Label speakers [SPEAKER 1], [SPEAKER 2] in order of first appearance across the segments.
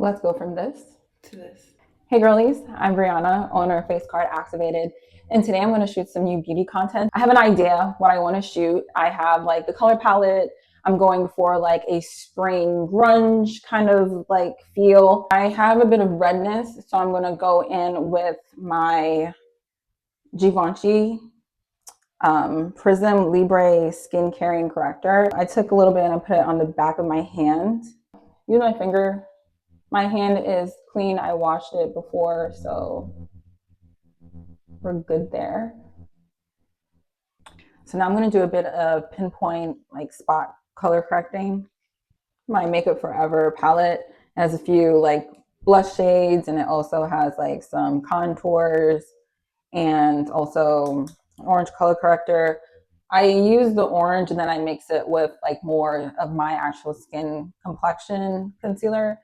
[SPEAKER 1] Let's go from this
[SPEAKER 2] to this.
[SPEAKER 1] Hey girlies, I'm Brianna, owner of Face Card Activated, and today I'm going to shoot some new beauty content. I have an idea what I want to shoot. I have like the color palette. I'm going for like a spring grunge kind of like feel. I have a bit of redness, so I'm going to go in with my Givenchy Prism Libre Skin Caring Corrector. I took a little bit and I put it on the back of my hand. Use my finger. My hand is clean. I washed it before, so we're good there. So now I'm going to do a bit of pinpoint like spot color correcting. My Makeup Forever palette has a few like blush shades, and it also has like some contours and also orange color corrector. I use the orange and then I mix it with like more of my actual skin complexion concealer,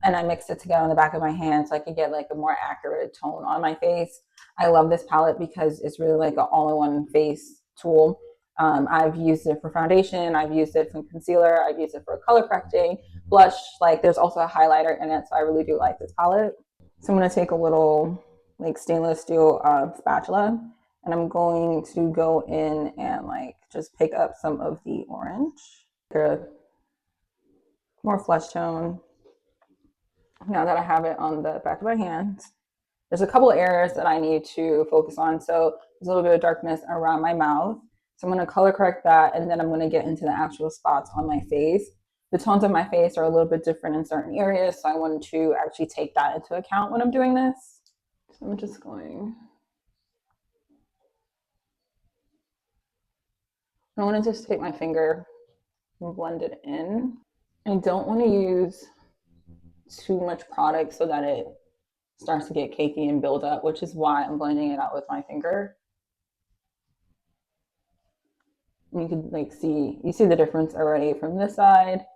[SPEAKER 1] and I mix it together on the back of my hand so I could get like a more accurate tone on my face. I love this palette because it's really like an all-in-one face tool. I've used it for foundation, I've used it for concealer, I've used it for color correcting, blush. Like there's also a highlighter in it, so I really do like this palette. So I'm going to take a little like stainless steel spatula, and I'm going to go in and like just pick up some of the orange, a more flesh tone. Now that I have it on the back of my hand, there's a couple of areas that I need to focus on. So there's a little bit of darkness around my mouth. So I'm going to color correct that, and then I'm going to get into the actual spots on my face. The tones of my face are a little bit different in certain areas, so I wanted to actually take that into account when I'm doing this. So I'm just going. I want to just take my finger and blend it in. I don't want to use too much product so that it starts to get cakey and build up, which is why I'm blending it out with my finger. You can like you see the difference already from this side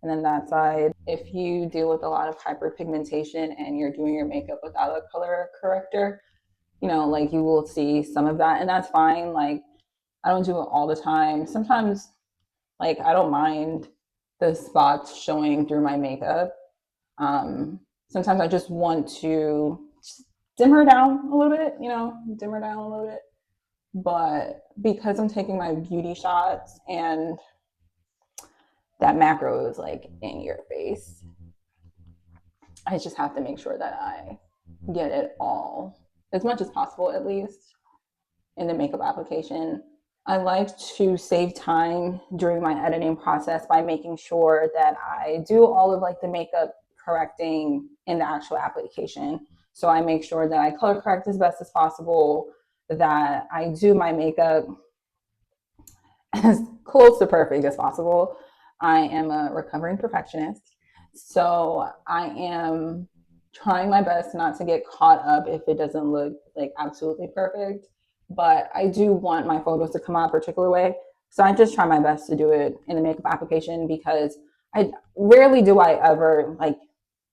[SPEAKER 1] and then that side. If you deal with a lot of hyperpigmentation and you're doing your makeup without a color corrector, like you will see some of that, and that's fine. Like I don't do it all the time. Sometimes like I don't mind the spots showing through my makeup. Sometimes I just want to dim her down a little bit, dim her down a little bit. But because I'm taking my beauty shots and that macro is like in your face, I just have to make sure that I get it all, as much as possible at least, in the makeup application. I like to save time during my editing process by making sure that I do all of like the makeup correcting in the actual application. So I make sure that I color correct as best as possible, that I do my makeup as close to perfect as possible. I am a recovering perfectionist, so I am trying my best not to get caught up if it doesn't look like absolutely perfect. But I do want my photos to come out a particular way, so I just try my best to do it in the makeup application because I rarely do I ever like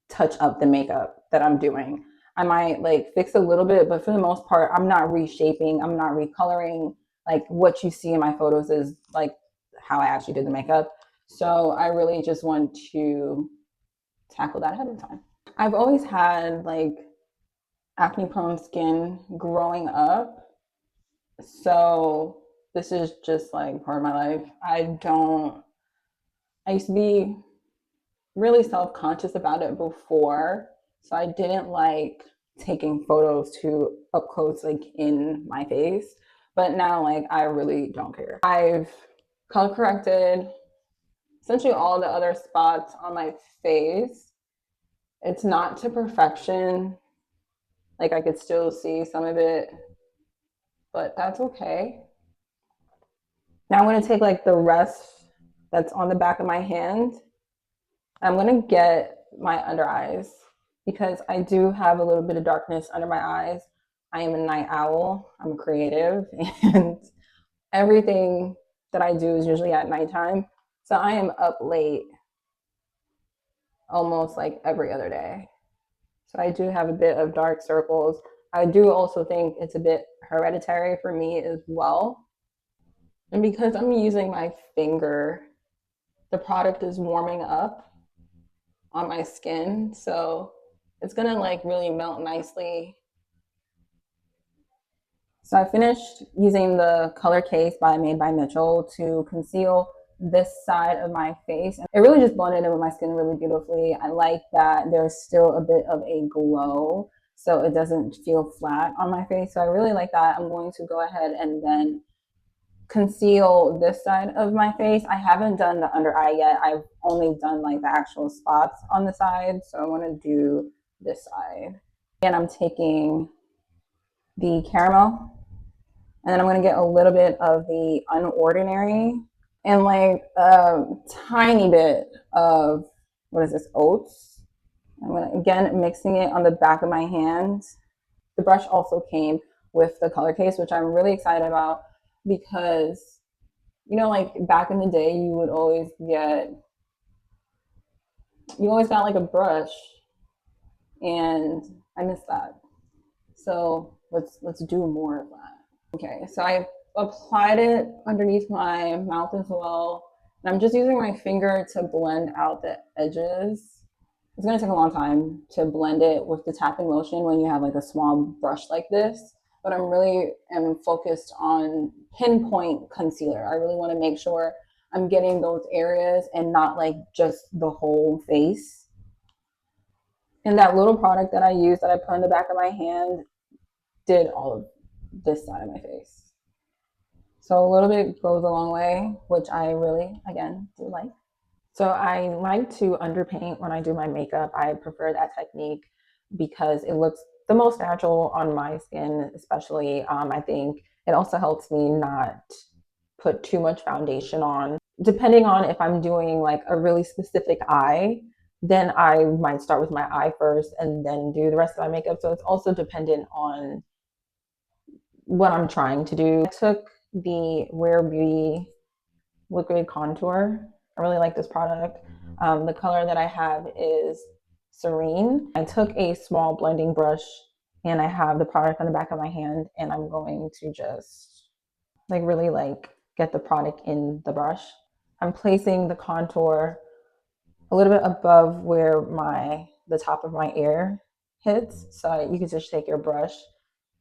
[SPEAKER 1] touch up the makeup that I'm doing. I might like fix a little bit, but for the most part, I'm not reshaping, I'm not recoloring. Like what you see in my photos is like how I actually did the makeup. So I really just want to tackle that ahead of time. I've always had like acne prone skin growing up. So this is just like part of my life. I used to be really self-conscious about it before, so I didn't like taking photos too up close like in my face, but now like I really don't care. I've color corrected essentially all the other spots on my face. It's not to perfection, like I could still see some of it, but that's okay. Now I'm going to take like the rest that's on the back of my hand. I'm going to get my under eyes because I do have a little bit of darkness under my eyes. I am a night owl. I'm creative, and everything that I do is usually at nighttime. So I am up late almost like every other day. So I do have a bit of dark circles. I do also think it's a bit hereditary for me as well. And because I'm using my finger, the product is warming up on my skin. So it's gonna like really melt nicely. So I finished using the Color Case by Made by Mitchell to conceal this side of my face. It really just blended in with my skin really beautifully. I like that there's still a bit of a glow, so it doesn't feel flat on my face. So I really like that. I'm going to go ahead and then conceal this side of my face. I haven't done the under eye yet. I've only done like the actual spots on the side. So I want to do this side. And I'm taking the caramel, and then I'm going to get a little bit of the Unordinary and like a tiny bit of, what is this, oats. I'm going to, again, mixing it on the back of my hand. The brush also came with the Color Case, which I'm really excited about because, you know, like back in the day, you always got like a brush, and I miss that. So let's do more of that. Okay, so I applied it underneath my mouth as well. And I'm just using my finger to blend out the edges. It's gonna take a long time to blend it with the tapping motion when you have like a small brush like this. But I'm really am focused on pinpoint concealer. I really want to make sure I'm getting those areas and not like just the whole face. And that little product that I used that I put on the back of my hand did all of this side of my face. So a little bit goes a long way, which I really, again, do like. So I like to underpaint when I do my makeup. I prefer that technique because it looks the most natural on my skin, especially. I think it also helps me not put too much foundation on. Depending on if I'm doing like a really specific eye, then I might start with my eye first and then do the rest of my makeup. So it's also dependent on what I'm trying to do. I took the Rare Beauty liquid contour. I really like this product. The color that I have is Serene. I took a small blending brush and I have the product on the back of my hand, and I'm going to just like really like get the product in the brush. I'm placing the contour a little bit above where the top of my ear hits. So you can just take your brush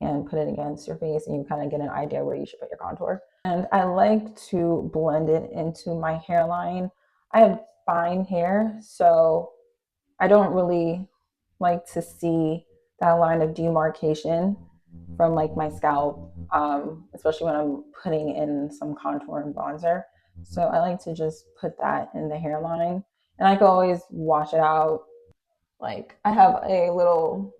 [SPEAKER 1] and put it against your face, and you kind of get an idea where you should put your contour. And I like to blend it into my hairline. I have fine hair, so I don't really like to see that line of demarcation from like my scalp, especially when I'm putting in some contour and bronzer. So I like to just put that in the hairline, and I can always wash it out. Like I have a little,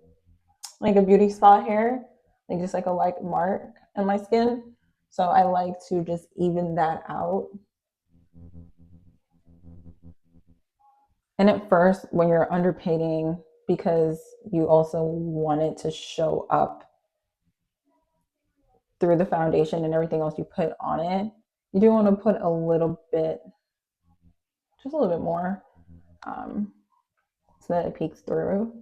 [SPEAKER 1] like a beauty spot here, like just like a light mark on my skin. So I like to just even that out. And at first, when you're underpainting, because you also want it to show up through the foundation and everything else you put on it, you do want to put a little bit, just a little bit more, so that it peeks through.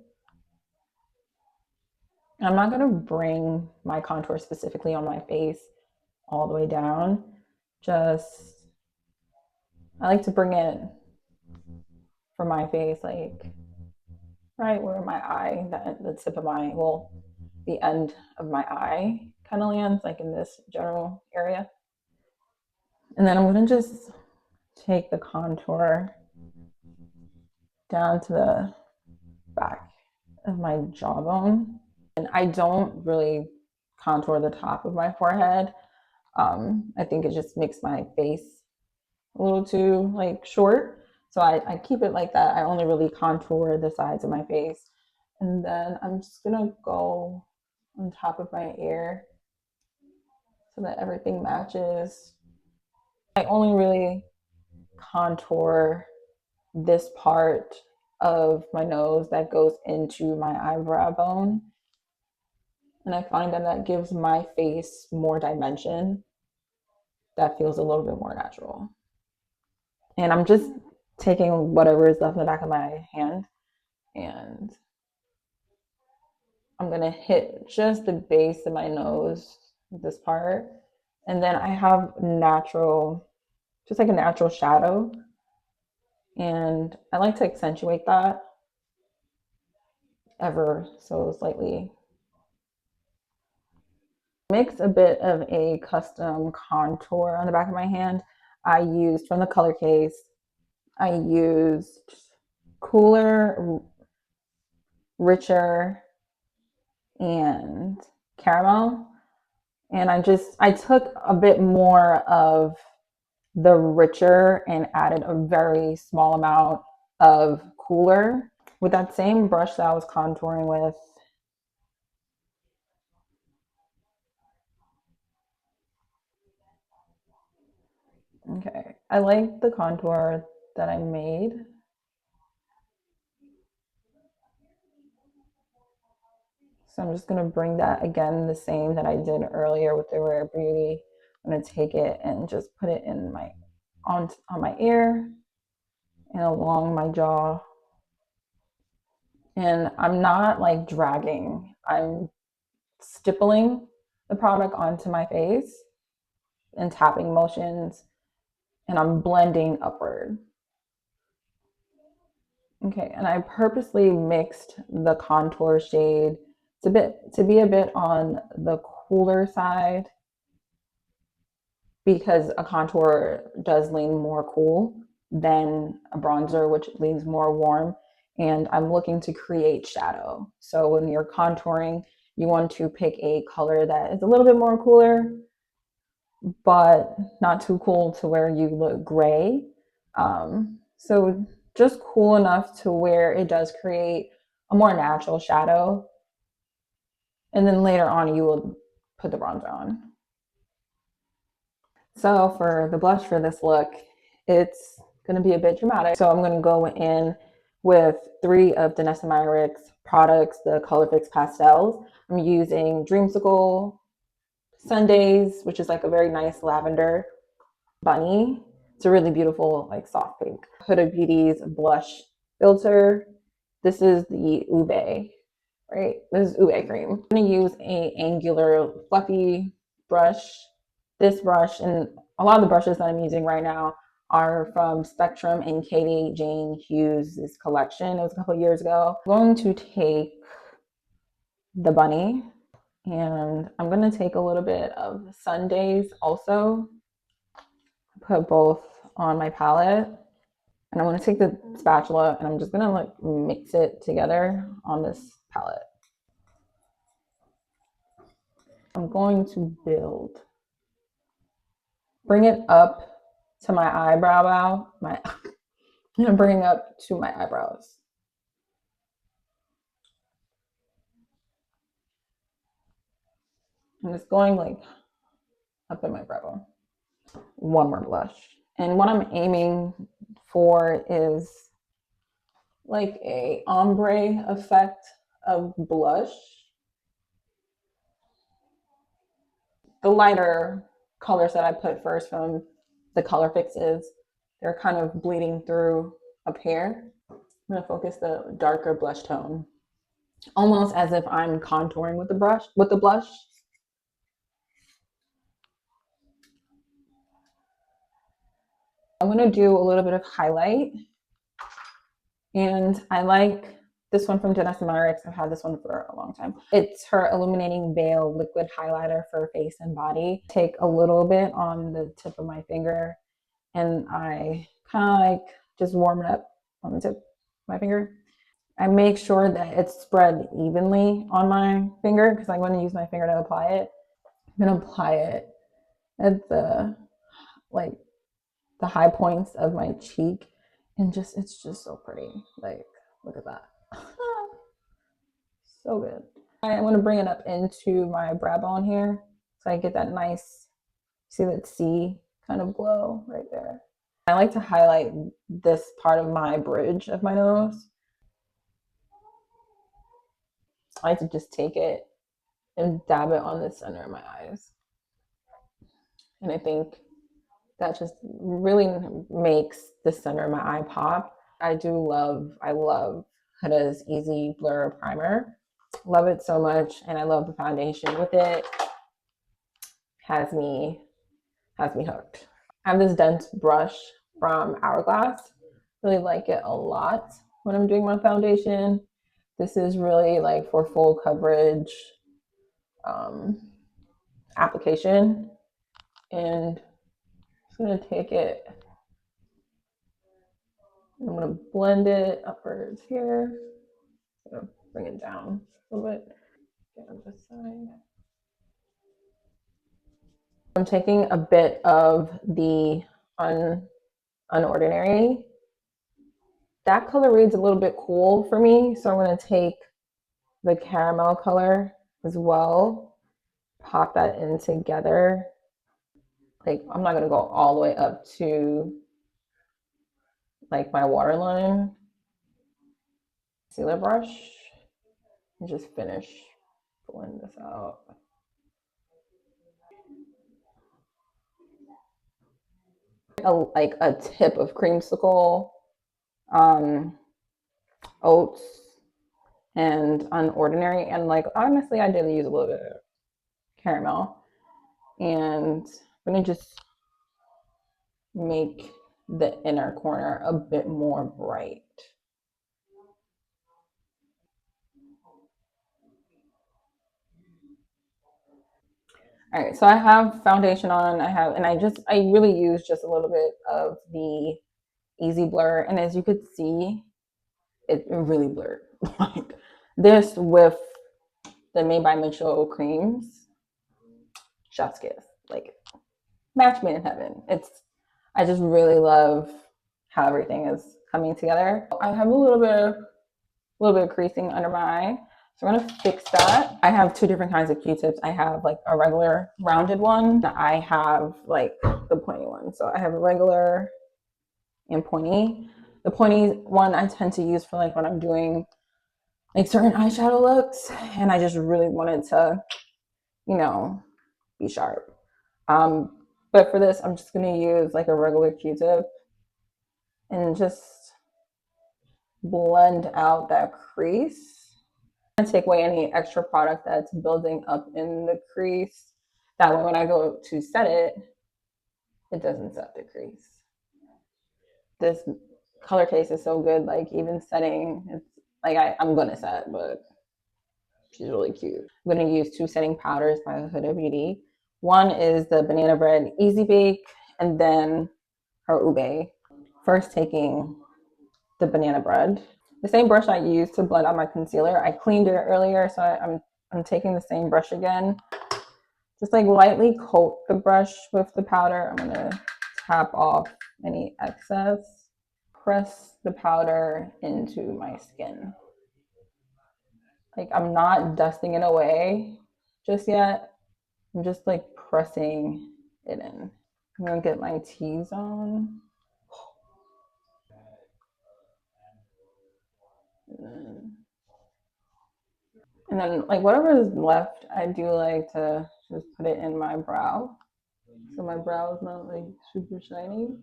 [SPEAKER 1] I'm not going to bring my contour specifically on my face all the way down. Just, I like to bring it for my face, like right where my eye, the tip of my, well, the end of my eye kind of lands, like in this general area. And then I'm going to just take the contour down to the back of my jawbone. And I don't really contour the top of my forehead. I think it just makes my face a little too like short. So I keep it like that. I only really contour the sides of my face. And then I'm just gonna go on top of my ear so that everything matches. I only really contour this part of my nose that goes into my eyebrow bone. And I find that that gives my face more dimension that feels a little bit more natural. And I'm just taking whatever is left in the back of my hand, and I'm gonna hit just the base of my nose, this part. And then I have natural, just like a natural shadow And I like to accentuate that ever so slightly. Mix a bit of a custom contour on the back of my hand. I used from the color case, I used Cooler, Richer, and Caramel. And I took a bit more of the Richer and added a very small amount of Cooler with that same brush that I was contouring with. Okay, I like the contour that I made. So I'm just gonna bring that again, the same that I did earlier with the Rare Beauty. I'm gonna take it and just put it in my on my ear and along my jaw. And I'm not like dragging. I'm stippling the product onto my face and tapping motions, and I'm blending upward. Okay, and I purposely mixed the contour shade to be a bit on the cooler side because a contour does lean more cool than a bronzer, which leans more warm. And I'm looking to create shadow. So when you're contouring, you want to pick a color that is a little bit more cooler, but not too cool to where you look gray. So just cool enough to where it does create a more natural shadow. And then later on, you will put the bronzer on. So for the blush for this look, it's going to be a bit dramatic. So I'm going to go in with 3 of Danessa Myricks products, the Color Fix Pastels. I'm using Dreamsicle Sundays, which is like a very nice lavender bunny. It's a really beautiful, like soft pink. Huda Beauty's blush filter. This is the Ube, right? This is Ube cream. I'm gonna use a angular fluffy brush. This brush and a lot of the brushes that I'm using right now are from Spectrum and Katie Jane Hughes' collection. It was a couple of years ago. I'm going to take the bunny and I'm going to take a little bit of Sundays also, put both on my palette. And I'm going to take the spatula and I'm just going to like mix it together on this palette. I'm going to bring it up to my eyebrow, I'm going to bring it up to my eyebrows. I'm just going like up in my brow. One more blush. And what I'm aiming for is like a ombre effect of blush. The lighter colors that I put first from the color fixes, they're kind of bleeding through up here. I'm going to focus the darker blush tone, almost as if I'm contouring with the blush. I'm going to do a little bit of highlight, and I like this one from Danessa Myricks. I've had this one for a long time. It's her Illuminating Veil Liquid Highlighter for face and body. Take a little bit on the tip of my finger, and I kind of like just warm it up on the tip of my finger. I make sure that it's spread evenly on my finger because I'm going to use my finger to apply it. I'm going to apply it at the like the high points of my cheek, and just it's just so pretty. Like, look at that. So good. I'm going to bring it up into my brow bone here so I get that nice, see that C kind of glow right there. I like to highlight this part of my bridge of my nose. I like to just take it and dab it on the center of my eyes. And I think that just really makes the center of my eye pop. I love Huda's Easy Blur Primer. Love it so much, and I love the foundation with it. Has me hooked. I have this dense brush from Hourglass. Really like it a lot when I'm doing my foundation. This is really like for full coverage um, application. And I'm just gonna take it, I'm gonna blend it upwards here. I'm gonna bring it down a little bit. Get on this side. I'm taking a bit of the unordinary. That color reads a little bit cool for me, so I'm gonna take the caramel color as well, pop that in together. Like I'm not gonna go all the way up to like my waterline. Sealer brush and just finish pulling this out. Like a tip of creamsicle, um, oats, and unordinary. And like honestly, I did use a little bit of caramel. And I'm gonna just make the inner corner a bit more bright. All right, so I have foundation on. And I really use just a little bit of the Easy Blur. And as you could see, it really blurred. Like this with the Made by Mitchell creams, chef's kiss. Like match made in heaven. I just really love how everything is coming together. I have a little bit of creasing under my eye. So I'm gonna fix that. I have two different kinds of Q-tips. I have like a regular rounded one. I have like the pointy one. So I have a regular and pointy. The pointy one I tend to use for like when I'm doing like certain eyeshadow looks, and I just really wanted to, you know, be sharp. Um, but for this, I'm just gonna use like a regular Q-tip and just blend out that crease and take away any extra product that's building up in the crease. That way, when I go to set it, it doesn't set the crease. This color case is so good. Like even setting, it's like I'm gonna set, but she's really cute. I'm gonna use two setting powders by Huda Beauty. One is the Banana Bread Easy Bake, and then her ube. First, taking the banana bread, the same brush I used to blend out my concealer. I cleaned it earlier, so I'm taking the same brush again. Just like lightly coat the brush with the powder. I'm gonna tap off any excess. Press the powder into my skin. Like I'm not dusting it away just yet. I'm just like pressing it in. I'm gonna get my T-zone. And then like whatever is left, I do like to just put it in my brow. So my brow is not like super shiny.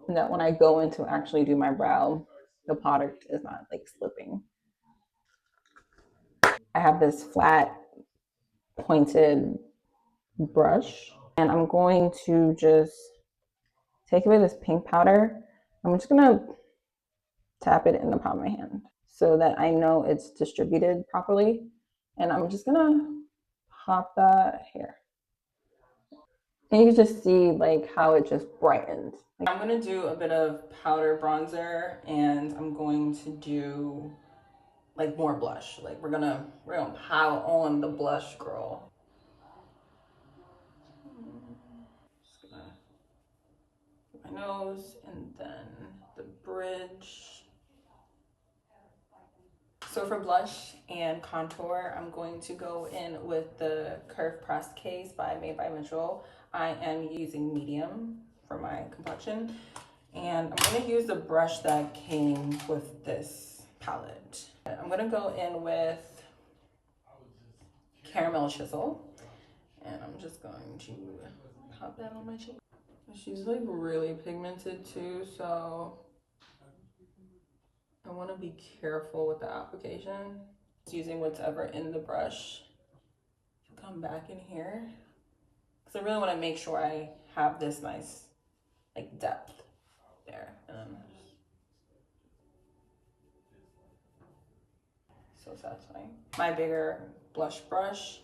[SPEAKER 1] And that when I go in to actually do my brow, the product is not like slipping. I have this flat pointed brush and I'm going to just take away this pink powder. I'm just gonna tap it in the palm of my hand so that I know it's distributed properly. And I'm just gonna pop that here. And you can just see like how it just brightened. I'm gonna do a bit of powder bronzer and I'm going to do like more blush. Like we're gonna pile on the blush, girl. Just gonna do my nose and then the bridge. So for blush and contour, I'm going to go in with the Curve Pressed Case by Made by Mitchell. I am using medium for my complexion. And I'm going to use the brush that came with this palette. I'm going to go in with Caramel Chisel. And I'm just going to pop that on my cheek. She's like really pigmented too, so I want to be careful with the application. Just using whatever in the brush. Come back in here. Because I really want to make sure I have this nice like depth there. So satisfying. My bigger blush brush.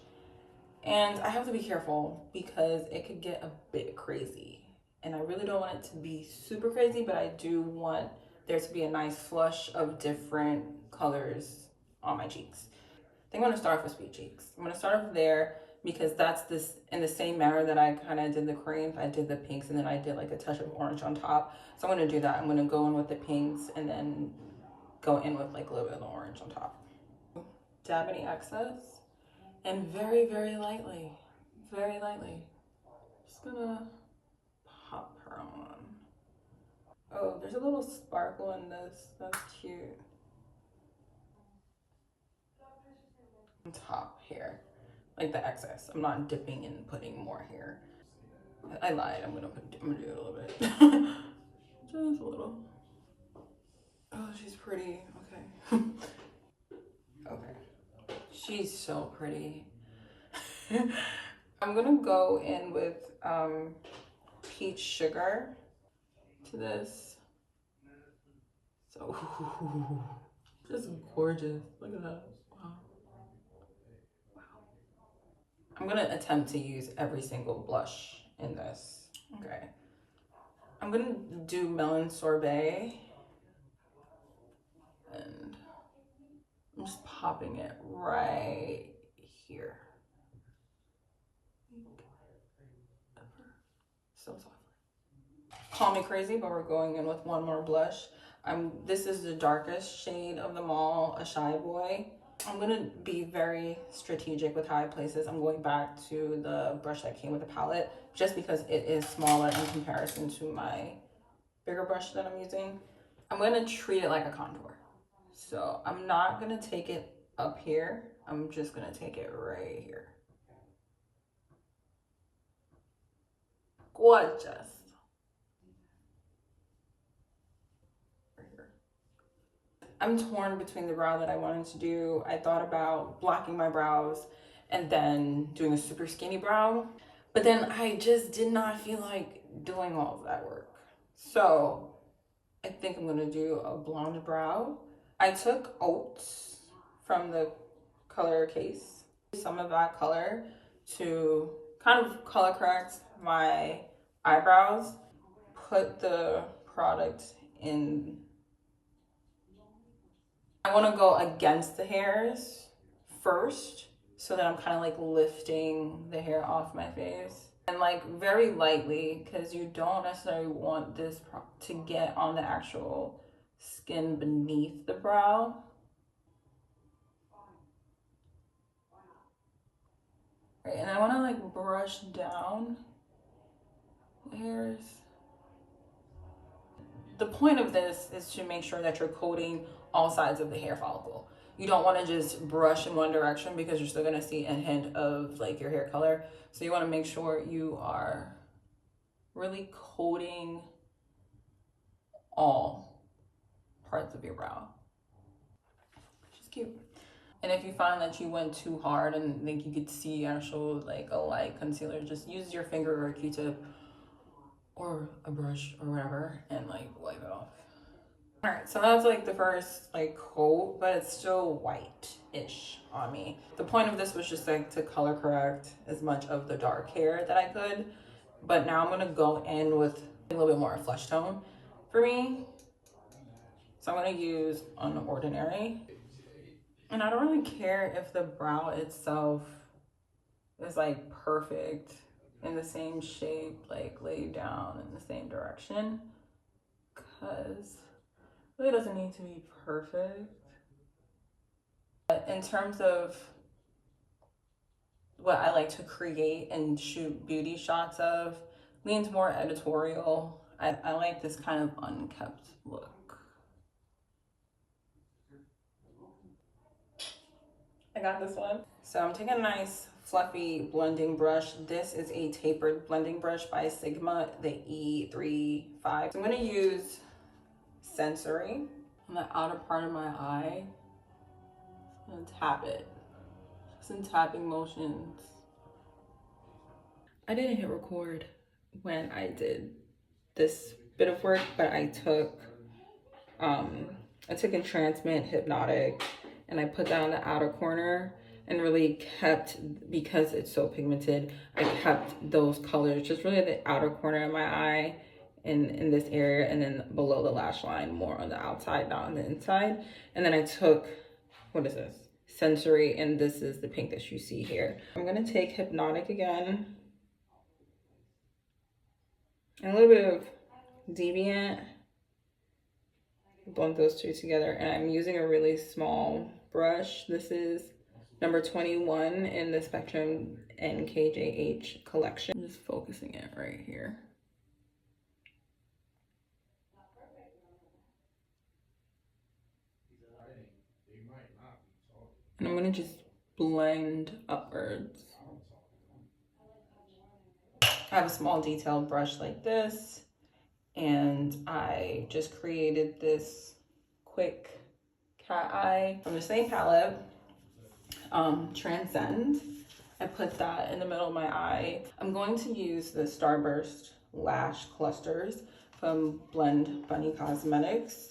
[SPEAKER 1] And I have to be careful because it could get a bit crazy. And I really don't want it to be super crazy, but I do want there to be a nice flush of different colors on my cheeks. I think I'm gonna start off with Sweet Cheeks. I'm gonna start off there because that's this in the same manner that I kind of did the creams. I did the pinks and then I did like a touch of orange on top. So I'm gonna do that. I'm gonna go in with the pinks and then go in with like a little bit of the orange on top. Dab any excess and very, very lightly, just gonna pop her on. Oh, there's a little sparkle in this. That's cute. On top here, like the excess. I'm not dipping and putting more here. I lied. I'm gonna do it a little bit. Just a little. Oh, she's pretty. Okay. Okay. She's so pretty. I'm gonna go in with peach sugar to this. So just gorgeous. Look at that. Wow. Wow. I'm gonna attempt to use every single blush in this. Okay. I'm gonna do Melon Sorbet. And I'm just popping it right here. So softly. Call me crazy, but we're going in with one more blush. This is the darkest shade of them all, a Shy Boy. I'm gonna be very strategic with how I place this. I'm going back to the brush that came with the palette just because it is smaller in comparison to my bigger brush that I'm using. I'm gonna treat it like a contour. So I'm not gonna take it up here. I'm just gonna take it right here. Gorgeous. I'm torn between the brow that I wanted to do. I thought about blocking my brows and then doing a super skinny brow, but then I just did not feel like doing all of that work. So I think I'm gonna do a blonde brow. I took Oats from the color case, some of that color to kind of color correct my eyebrows, put the product in. I want to go against the hairs first so that I'm kind of like lifting the hair off my face and like very lightly because you don't necessarily want this to get on the actual skin beneath the brow. Right, and I want to like brush down the hairs. The point of this is to make sure that you're coating all sides of the hair follicle. You don't want to just brush in one direction because you're still going to see a hint of like your hair color. So you want to make sure you are really coating all parts of your brow. She's cute. And if you find that you went too hard and think you could see actual like a light concealer, just use your finger or a Q-tip or a brush or whatever and like wipe it off. All right, so that's like the first like coat, but it's still white-ish on me. The point of this was just like to color correct as much of the dark hair that I could, but now I'm gonna go in with a little bit more flesh tone for me. So I'm gonna use Unordinary. And I don't really care if the brow itself is like perfect in the same shape, like laid down in the same direction, because it really doesn't need to be perfect. But in terms of what I like to create and shoot beauty shots of, leans more editorial. I like this kind of unkept look. I got this one. So I'm taking a nice fluffy blending brush. This is a tapered blending brush by Sigma, the E35. So I'm gonna use Sensory on the outer part of my eye. I'm gonna tap it. Just in tapping motions. I didn't hit record when I did this bit of work, but I took Entrancement Hypnotic and I put that on the outer corner and really kept, because it's so pigmented, I kept those colors just really at the outer corner of my eye in this area, and then below the lash line more on the outside, not on the inside. And then I took, what is this? Sensory, and this is the pink that you see here. I'm gonna take Hypnotic again, and a little bit of Deviant, blend those two together, and I'm using a really small brush. This is number 21 in the Spectrum NKJH collection. I'm just focusing it right here. And I'm gonna just blend upwards. I have a small detailed brush like this, and I just created this quick cat eye from the same palette, Transcend. I put that in the middle of my eye. I'm going to use the Starburst Lash Clusters from Blend Bunny Cosmetics.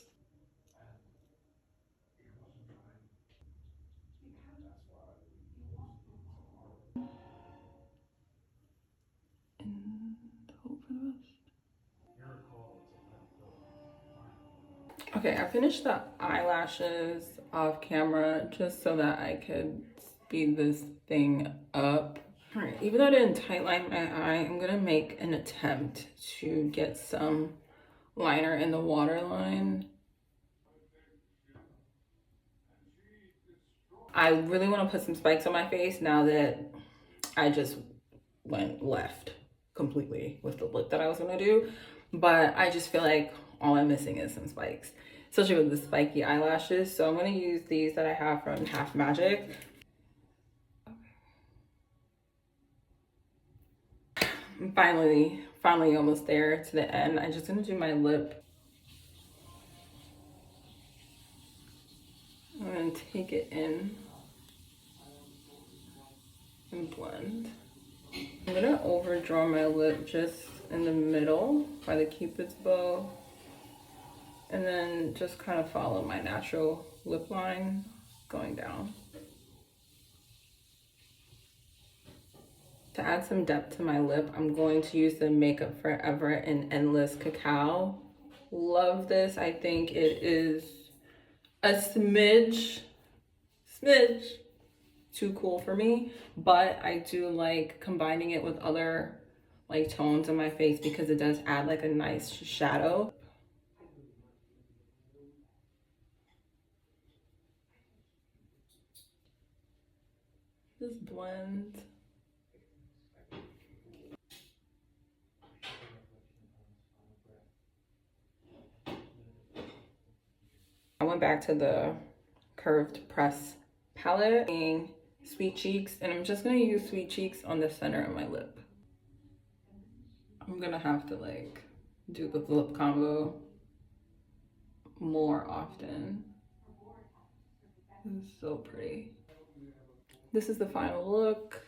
[SPEAKER 1] Okay, I finished the eyelashes off camera just so that I could speed this thing up. All right, even though I didn't tightline my eye, I'm gonna make an attempt to get some liner in the waterline. I really want to put some spikes on my face now that I just went left completely with the look that I was gonna do, but I just feel like all I'm missing is some spikes, especially with the spiky eyelashes. So I'm gonna use these that I have from Half Magic. I'm finally almost there to the end. I'm just gonna do my lip. I'm gonna take it in and blend. I'm gonna overdraw my lip just in the middle by the Cupid's bow, and then just kind of follow my natural lip line going down. To add some depth to my lip, I'm going to use the Makeup Forever in Endless Cacao. Love this. I think it is a smidge too cool for me, but I do like combining it with other like tones on my face because it does add like a nice shadow. Just blend. I went back to the Curved Press palette, Sweet Cheeks, and I'm just gonna use Sweet Cheeks on the center of my lip. I'm gonna have to like do the lip combo more often. This is so pretty. This is the final look.